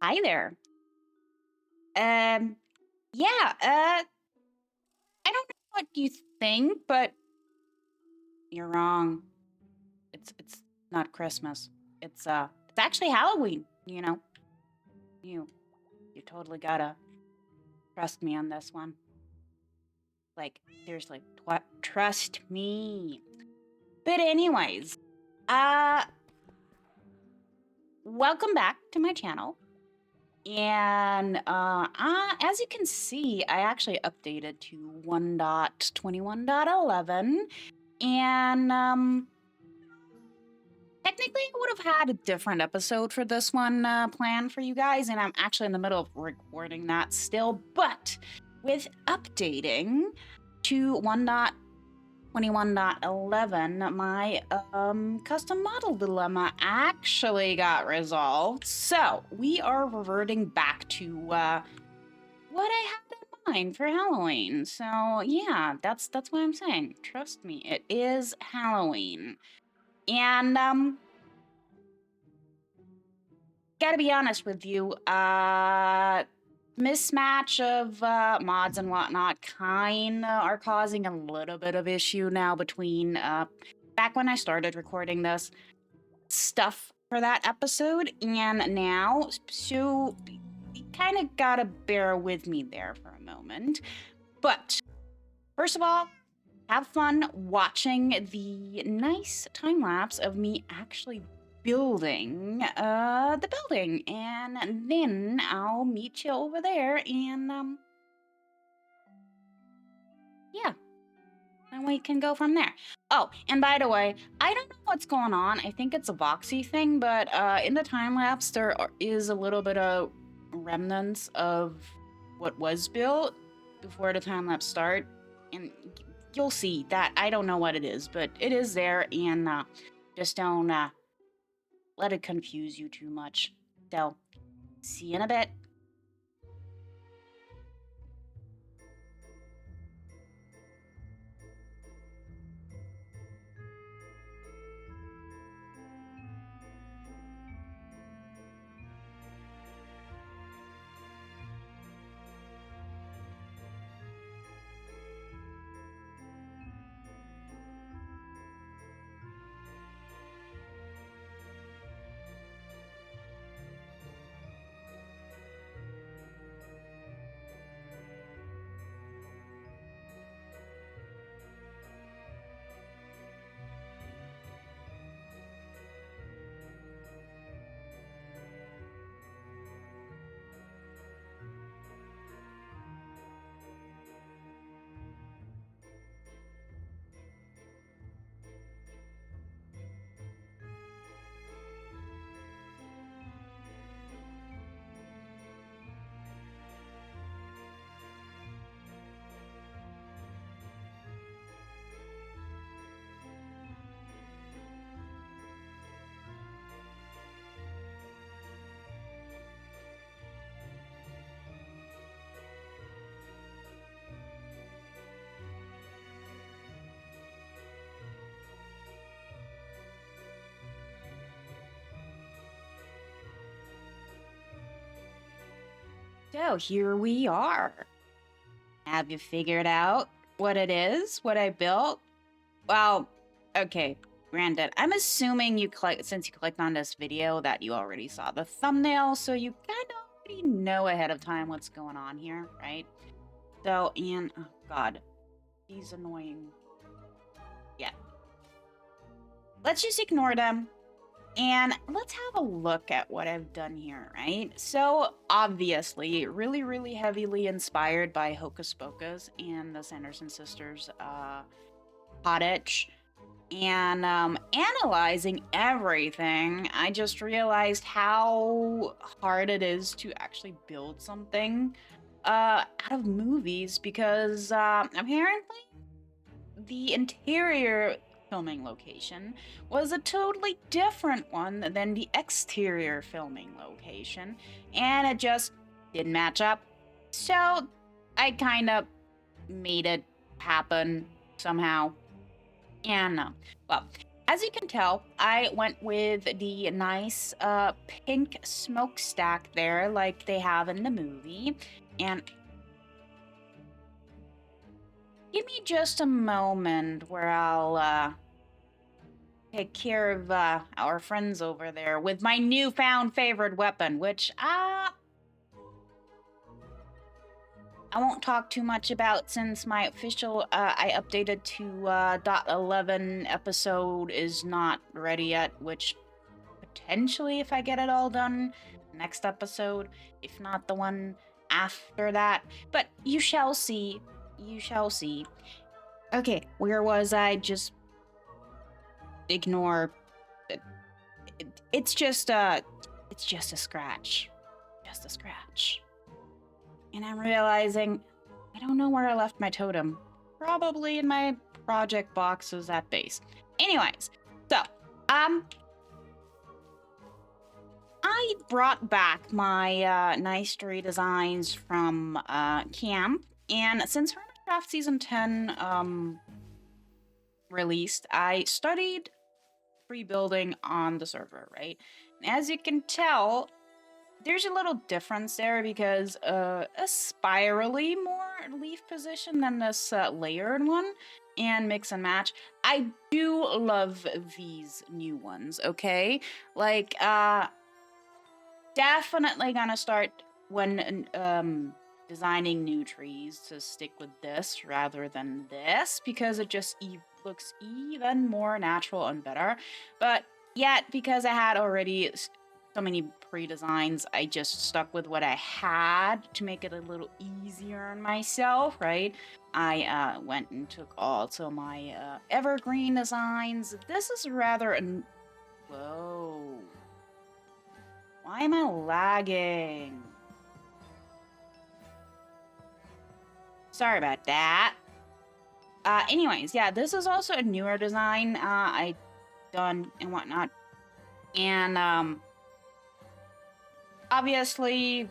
Hi there. Um, yeah, I don't know what you think, but you're wrong. It's not Christmas. It's actually Halloween, you know. You you totally gotta trust me on this one. Like, seriously, trust me. But anyways, uh welcome back to my channel. And as you can see, I actually updated to 1.21.11. And technically, I would have had a different episode for this one planned for you guys, and I'm actually in the middle of recording that still. But with updating to 1.21.11, my custom model dilemma actually got resolved. So we are reverting back to what I had in mind for Halloween. So yeah, that's what I'm saying. Trust me, it is Halloween. And gotta be honest with you, mismatch of mods and whatnot kind of are causing a little bit of issue now between back when I started recording this stuff for that episode and now. So you kind of gotta bear with me there for a moment. But first of all, have fun watching the nice time lapse of me actually building the building, and then I'll meet you over there, and yeah, and we can go from there. Oh, and by the way, I don't know what's going on. I think it's a voxy thing, but in the time lapse is a little bit of remnants of what was built before the time lapse start, and you'll see that. I don't know what it is, but it is there, and just don't let it confuse you too much. So, see you in a bit. So, here we are. Have you figured out what it is, what I built? Well, okay, granted, I'm assuming since you clicked on this video that you already saw the thumbnail, so you kind of already know ahead of time what's going on here, right? So, and oh god, he's annoying. Yeah. Let's just ignore them. And let's have a look at what I've done here, right? So obviously, really, really heavily inspired by Hocus Pocus and the Sanderson sisters cottage. And analyzing everything, I just realized how hard it is to actually build something out of movies because apparently the interior filming location was a totally different one than the exterior filming location, and it just didn't match up. So I kind of made it happen somehow. And well, as you can tell, I went with the nice pink smokestack there, like they have in the movie. And give me just a moment where I'll take care of our friends over there with my newfound favorite weapon, which I won't talk too much about since my official I updated to .11 episode is not ready yet, which potentially, if I get it all done, next episode, if not the one after that. But you shall see. You shall see. Okay, where was I? Just ignore. It's just a scratch. Just a scratch. And I'm realizing I don't know where I left my totem. Probably in my project boxes at base. Anyways, so I brought back my nice redesigns from camp, and since Hermitcraft Season 10 released, I studied free building on the server, right? And as you can tell, there's a little difference there because a spirally more leaf position than this layered one, and mix and match. I do love these new ones, okay? Like, definitely gonna start when designing new trees to stick with this rather than this because it just looks even more natural and better. But yet, because I had already so many pre-designs, I just stuck with what I had to make it a little easier on myself, right? I went and took also my evergreen designs. This is rather whoa. Why am I lagging? Sorry about that. Anyways, yeah, this is also a newer design I done and whatnot. And obviously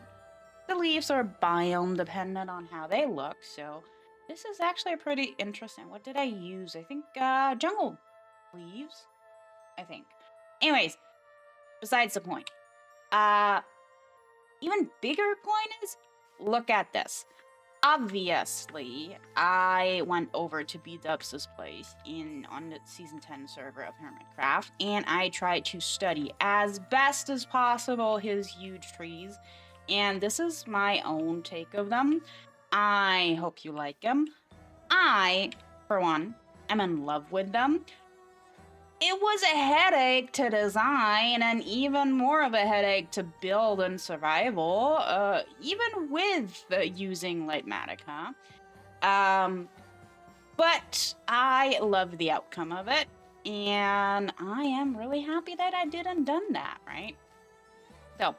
the leaves are biome dependent on how they look, so this is actually pretty interesting. What did I use? I think jungle leaves, I think. Anyways, besides the point. Even bigger point is, look at this. Obviously, I went over to B-Dubs' place on the Season 10 server of Hermitcraft, and I tried to study as best as possible his huge trees, and this is my own take of them. I hope you like them. I, for one, am in love with them. It was a headache to design and even more of a headache to build in survival, even with using Lightmatica. But I love the outcome of it, and I am really happy that I did and done that, right? So,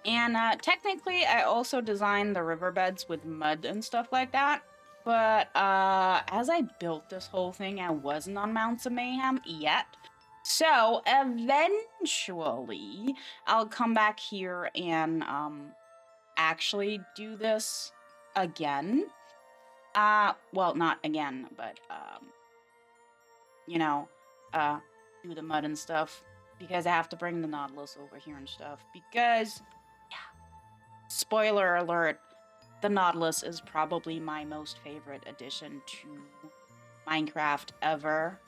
and technically, I also designed the riverbeds with mud and stuff like that. But as I built this whole thing, I wasn't on Mounts of Mayhem yet. So eventually, I'll come back here and actually do this again. Well, not again, but you know, do the mud and stuff because I have to bring the Nautilus over here and stuff. Because, yeah, spoiler alert, the Nautilus is probably my most favorite addition to Minecraft ever.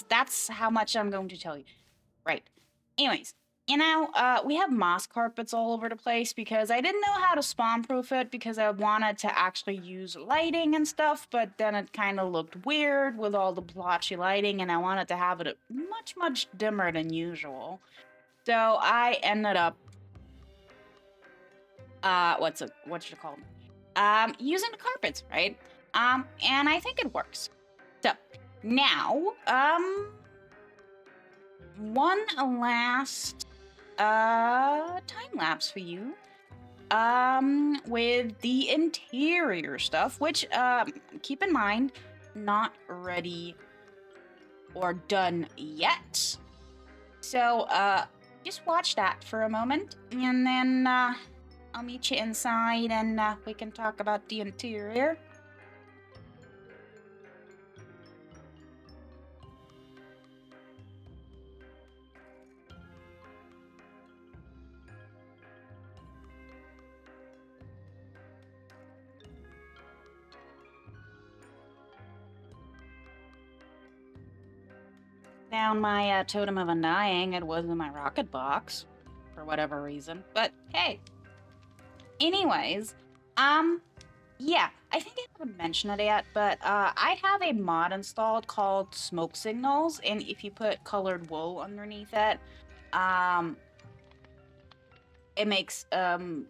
That's how much I'm going to tell you. Right. Anyways, we have moss carpets all over the place because I didn't know how to spawn proof it because I wanted to actually use lighting and stuff, but then it kind of looked weird with all the blotchy lighting, and I wanted to have it much dimmer than usual. So I ended up what you call them? Using the carpets, right? And I think it works. So now, one last time lapse for you. With the interior stuff, which keep in mind, not ready or done yet. So just watch that for a moment, and then I'll meet you inside, and we can talk about the interior. down my totem of undying. It was in my rocket box for whatever reason. But hey, anyways, yeah, I think I haven't mentioned it yet, but I have a mod installed called Smoke Signals, and if you put colored wool underneath it, um, it makes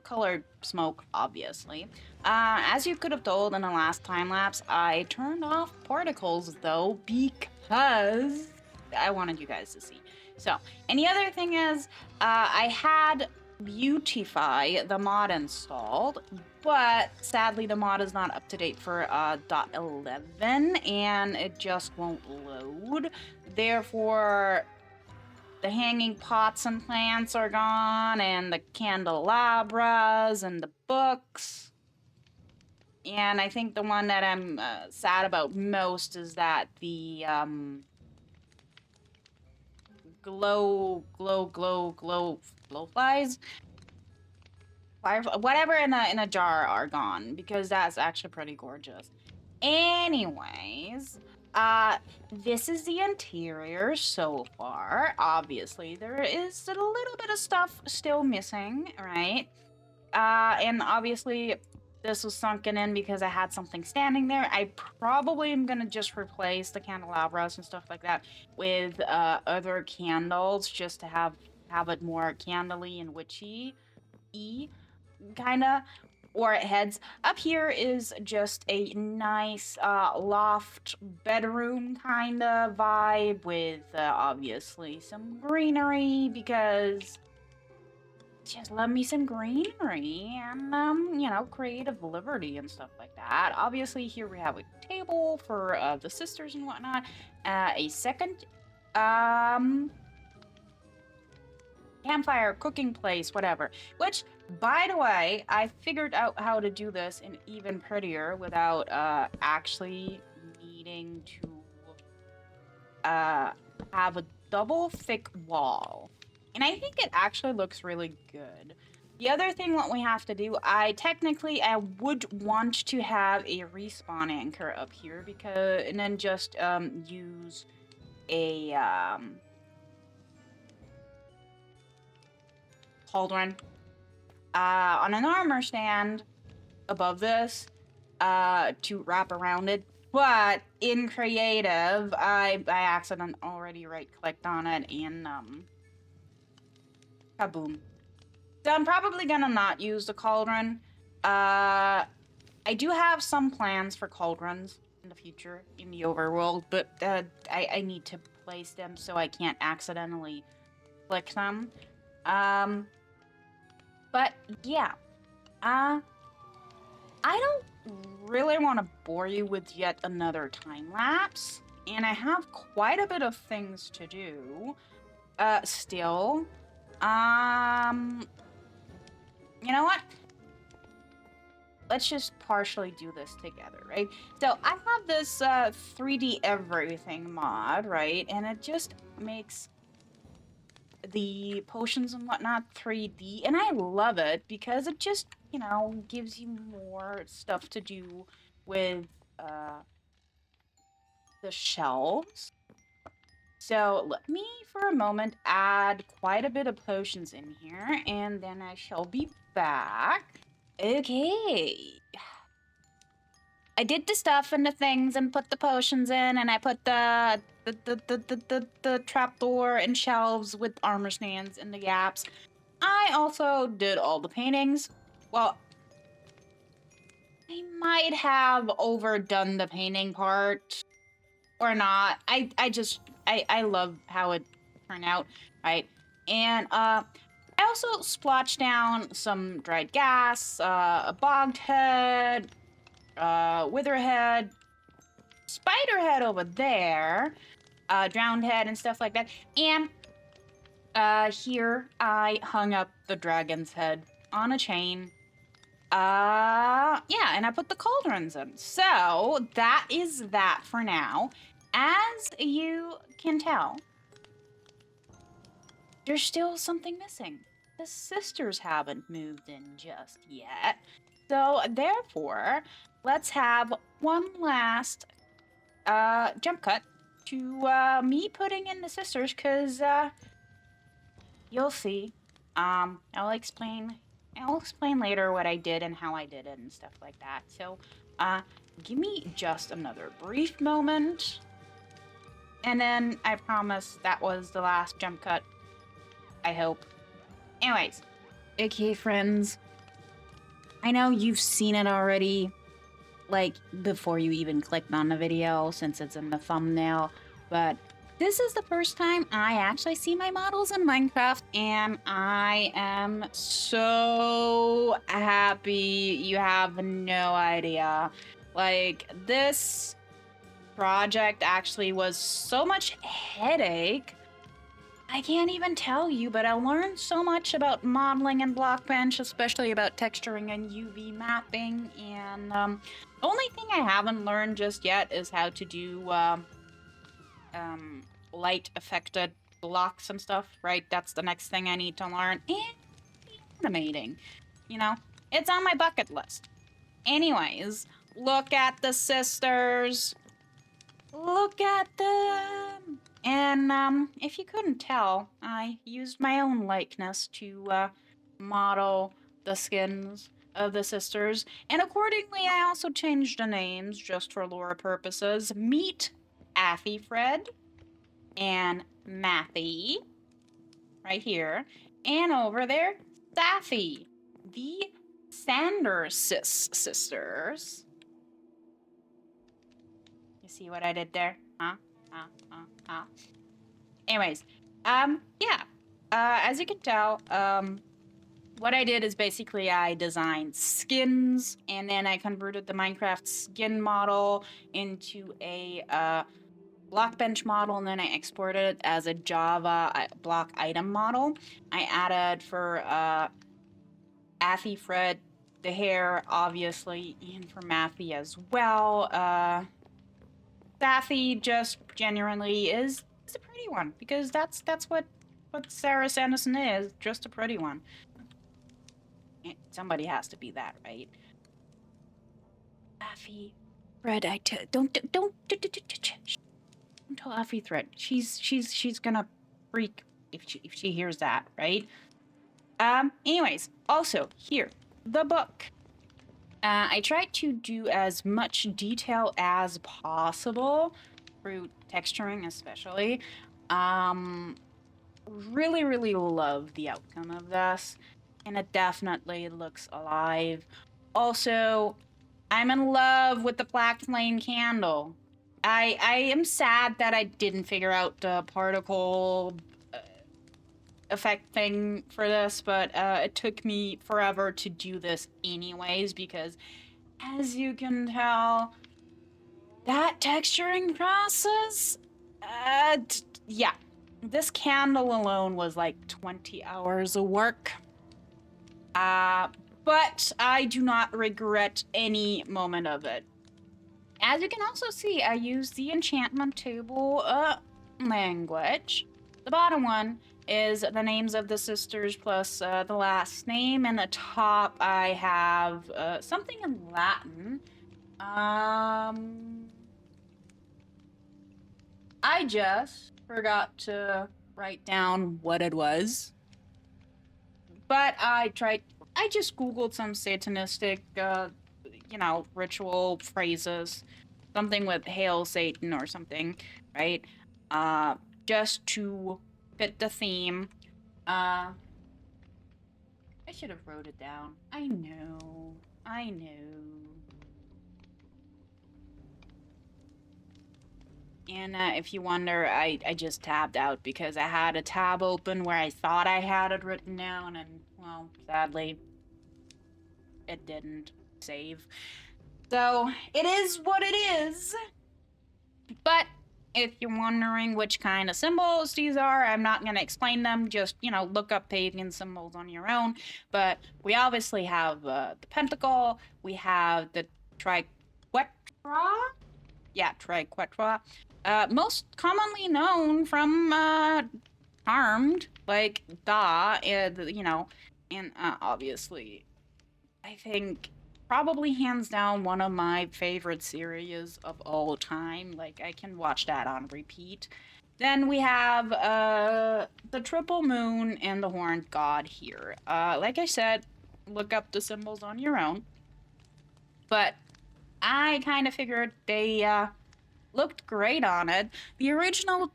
colored smoke, obviously. As you could have told in the last time lapse, I turned off particles though because I wanted you guys to see. So, and the other thing is, I had Beautify the mod installed, but sadly the mod is not up to date for .11 and it just won't load. Therefore, the hanging pots and plants are gone, and the candelabras and the books. And I think the one that I'm sad about most is that the glow flies, whatever in a jar are gone, because that's actually pretty gorgeous. Anyways, this is the interior so far. Obviously, there is a little bit of stuff still missing, right? And obviously, this was sunken in because I had something standing there. I probably am gonna just replace the candelabras and stuff like that with other candles just to have it more candly and witchy-y, kinda. Or it heads up here is just a nice loft bedroom kind of vibe with obviously some greenery because just love me some greenery and you know, creative liberty and stuff like that. Obviously here we have a table for the sisters and whatnot, a second campfire, cooking place, whatever. Which, by the way, I figured out how to do this in even prettier without actually needing to have a double thick wall. And I think it actually looks really good. The other thing what we have to do, I would want to have a respawn anchor up here because, and then just use a cauldron on an armor stand above this to wrap around it. But in creative, I accident already right clicked on it and kaboom. So I'm probably gonna not use the cauldron. I do have some plans for cauldrons in the future in the overworld, but I need to place them so I can't accidentally click them. But yeah, I don't really want to bore you with yet another time lapse, and I have quite a bit of things to do. Still, you know what? Let's just partially do this together, right? So I have this 3D everything mod, right? And it just makes the potions and whatnot 3D, and I love it because it just, you know, gives you more stuff to do with the shelves. So let me for a moment add quite a bit of potions in here, and then I shall be back. Okay. I did the stuff and the things and put the potions in, and I put the trapdoor and shelves with armor stands in the gaps. I also did all the paintings. Well, I might have overdone the painting part or not. I love how it turned out, right? And I also splotched down some dried gas, a bogged head, witherhead, spider head over there, drowned head and stuff like that. And here I hung up the dragon's head on a chain. Yeah, and I put the cauldrons in. So that is that for now. As you can tell, there's still something missing. The sisters haven't moved in just yet. So therefore, let's have one last jump cut to me putting in the sisters, because you'll see. I'll explain later what I did and how I did it and stuff like that. So, give me just another brief moment. And then I promise that was the last jump cut. I hope. Anyways, okay, friends. I know you've seen it already, like, before you even clicked on the video, since it's in the thumbnail, but this is the first time I actually see my models in Minecraft, and I am so happy. You have no idea. Like, this project actually was so much headache. I can't even tell you, but I learned so much about modeling and Blockbench, especially about texturing and UV mapping, and the only thing I haven't learned just yet is how to do light affected blocks and stuff, right? That's the next thing I need to learn. And animating, you know, it's on my bucket list. Anyways, look at the sisters. Look at them. And if you couldn't tell, I used my own likeness to model the skins of the sisters, and accordingly I also changed the names just for lore purposes. Meet Athi Fred and Mathy, right here, and over there, Safi, the Sandersis sisters. You see what I did there? Huh? Anyways, yeah. As you can tell, what I did is basically I designed skins, and then I converted the Minecraft skin model into a Blockbench model, and then I exported it as a Java block item model. I added for Athi Fred the hair, obviously, and for Mathy as well. Safi just genuinely is a pretty one, because that's what Sarah Sanderson is, just a pretty one. Somebody has to be that, right? Safi, Fred, don't tell Afi Thread. She's gonna freak if she hears that, right? Anyways, also here, the book. I tried to do as much detail as possible through texturing, especially. Really love the outcome of this, and it definitely looks alive. Also, I'm in love with the black flame candle. I am sad that I didn't figure out the particle effect thing for this, but it took me forever to do this anyways, because as you can tell, that texturing process, yeah, this candle alone was like 20 hours of work. But I do not regret any moment of it. As you can also see, I used the enchantment table language. The bottom one is the names of the sisters plus the last name, and the top I have something in Latin. I just forgot to write down what it was, but I just googled some satanistic ritual phrases, something with Hail Satan or something, right? Just to fit the theme. I should have wrote it down. I know. And if you wonder, I just tabbed out because I had a tab open where I thought I had it written down, and, well, sadly, it didn't save. So, it is what it is. But if you're wondering which kind of symbols these are, I'm not going to explain them. Just, look up pagan symbols on your own. But we obviously have the pentacle. We have the triquetra. Yeah, triquetra. Most commonly known from Charmed, like and obviously, I think probably hands down one of my favorite series of all time. Like, I can watch that on repeat. Then we have the Triple Moon and the Horned God here. Like I said, look up the symbols on your own. But I kind of figured they looked great on it. The original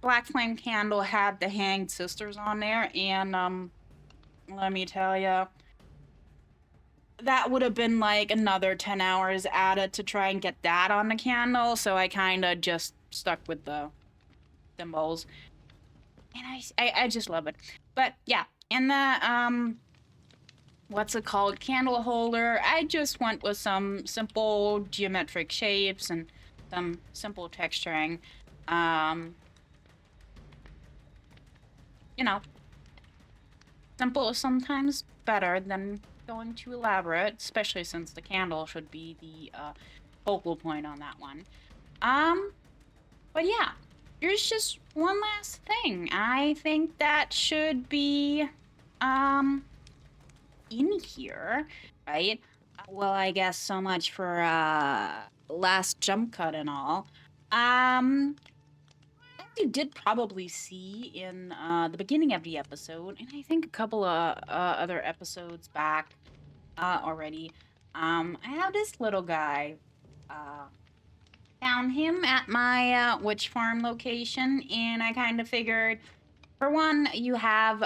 Black Flame candle had the Hanged Sisters on there, and let me tell you, that would have been like another 10 hours added to try and get that on the candle, so I kind of just stuck with the symbols. And I just love it. But yeah, in the what's it called, candle holder, I just went with some simple geometric shapes and some simple texturing. You know, simple is sometimes better than going too elaborate, especially since the candle should be the focal point on that one. But yeah, there's just one last thing. I think that should be in here, right? Well, I guess so much for last jump cut and all. As you did probably see in the beginning of the episode, and I think a couple of other episodes back already, I have this little guy. Found him at my witch farm location, and I kind of figured, for one, you have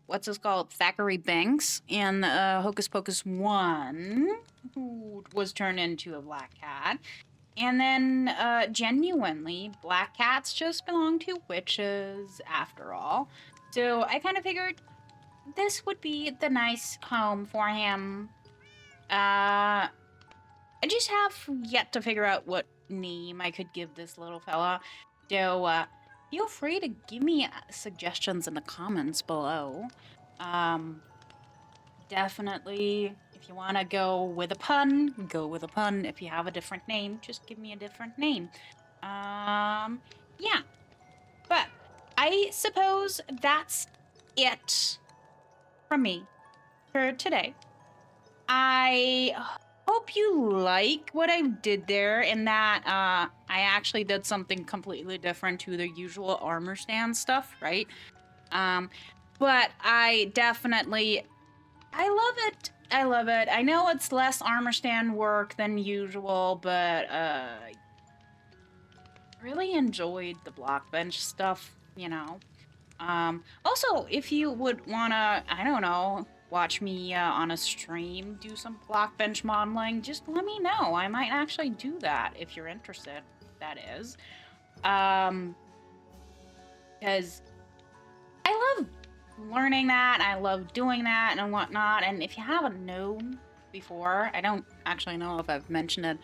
what's this called, Thackeray Banks in Hocus Pocus 1, who was turned into a black cat. And then, genuinely, black cats just belong to witches after all. So I kind of figured this would be the nice home for him. I just have yet to figure out what name I could give this little fella. So, feel free to give me suggestions in the comments below. Definitely, if you want to go with a pun, go with a pun. If you have a different name, just give me a different name. Yeah. But I suppose that's it from me for today. I hope you like what I did there, in that I actually did something completely different to the usual armor stand stuff, right? But I definitely, I love it. I love it. I know it's less armor stand work than usual, but really enjoyed the block bench stuff, you know. Also, if you would wanna, I don't know, watch me on a stream do some block bench modeling, just let me know. I might actually do that if you're interested, that is. Because I love learning that, I love doing that and whatnot. And if you haven't known before, I don't actually know if I've mentioned it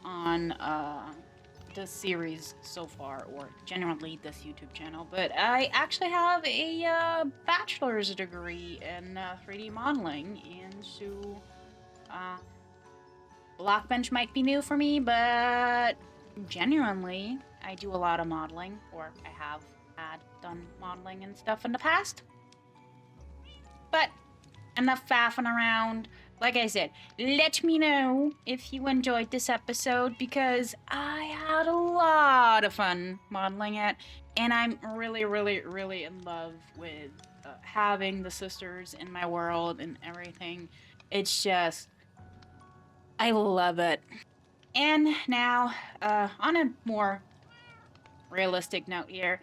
on this series so far, or generally this YouTube channel, but I actually have a bachelor's degree in 3D modeling, and so Blockbench might be new for me, but genuinely, I do a lot of modeling, or I have had done modeling and stuff in the past. But enough faffing around. Like I said, let me know if you enjoyed this episode, because I had a lot of fun modeling it, and I'm really, really, really in love with having the sisters in my world and everything. It's just, I love it. And now, on a more realistic note here,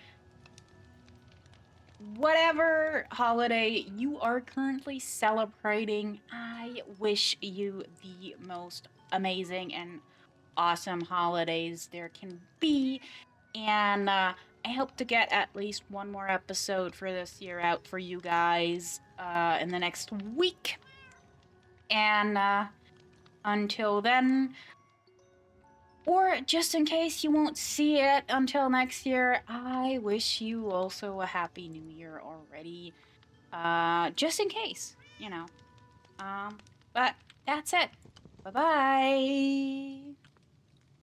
whatever holiday you are currently celebrating, I wish you the most amazing and awesome holidays there can be. And I hope to get at least one more episode for this year out for you guys in the next week. And until then, or just in case you won't see it until next year, I wish you also a happy new year already. Just in case, you know. But that's it. Bye-bye.